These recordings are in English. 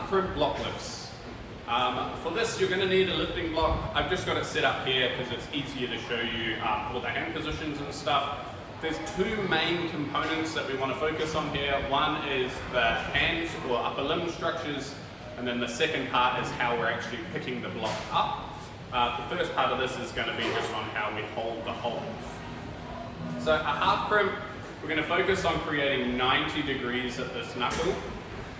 crimp block lifts. For this, you're going to need a lifting block. I've just got it set up here because it's easier to show you all the hand positions and stuff. There's two main components that we want to focus on here. One is the hands or upper limb structures, and then the second part is how we're actually picking the block up. The first part of this is going to be just on how we hold the holds. So a half crimp, we're going to focus on creating 90 degrees at this knuckle.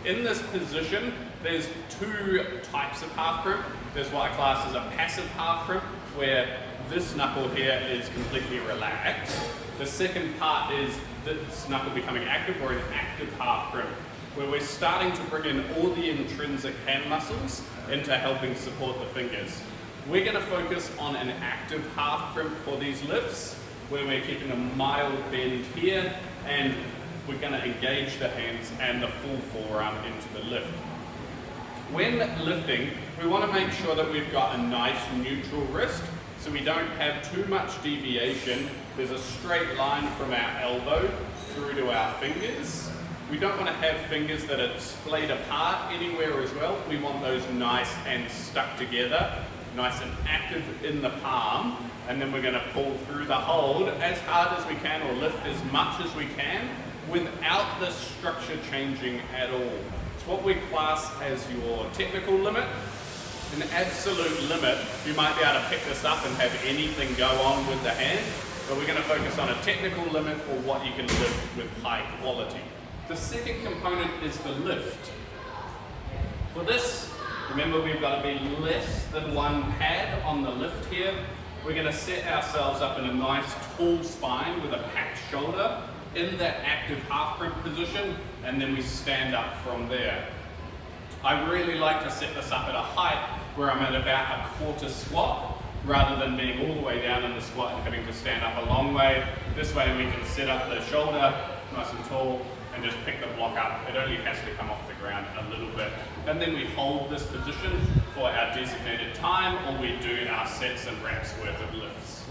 In this position, there's two types of half crimp. There's what I class as a passive half crimp, where this knuckle here is completely relaxed. The second part is this knuckle becoming active, or an active half crimp, where we're starting to bring in all the intrinsic hand muscles into helping support the fingers. We're going to focus on an active half crimp for these lifts, where we're keeping a mild bend here, and we're going to engage the hands and the full forearm into the lift. When lifting, we want to make sure that we've got a nice neutral wrist, so we don't have too much deviation. There's a straight line from our elbow through to our fingers. We don't want to have fingers that are splayed apart anywhere as well. We want those nice and stuck together, nice and active in the palm, and then we're going to pull through the hold as hard as we can, or lift as much as we can, without the structure changing at all. It's what we class as your technical limit. An absolute limit, you might be able to pick this up and have anything go on with the hand, but we're going to focus on a technical limit, or what you can lift with high quality. The second component is the lift. For this, remember, we've got to be less than one pad on the lift here. We're going to set ourselves up in a nice tall spine with a packed shoulder in that active half crimp position, and then we stand up from there. I really like to set this up at a height where I'm at about a quarter squat, rather than being all the way down in the squat and having to stand up a long way. This way we can set up the shoulder nice and tall and just pick the block up. It only has to come off the ground a little bit. And then we hold this position for our designated time, or we do our sets and reps worth of lifts.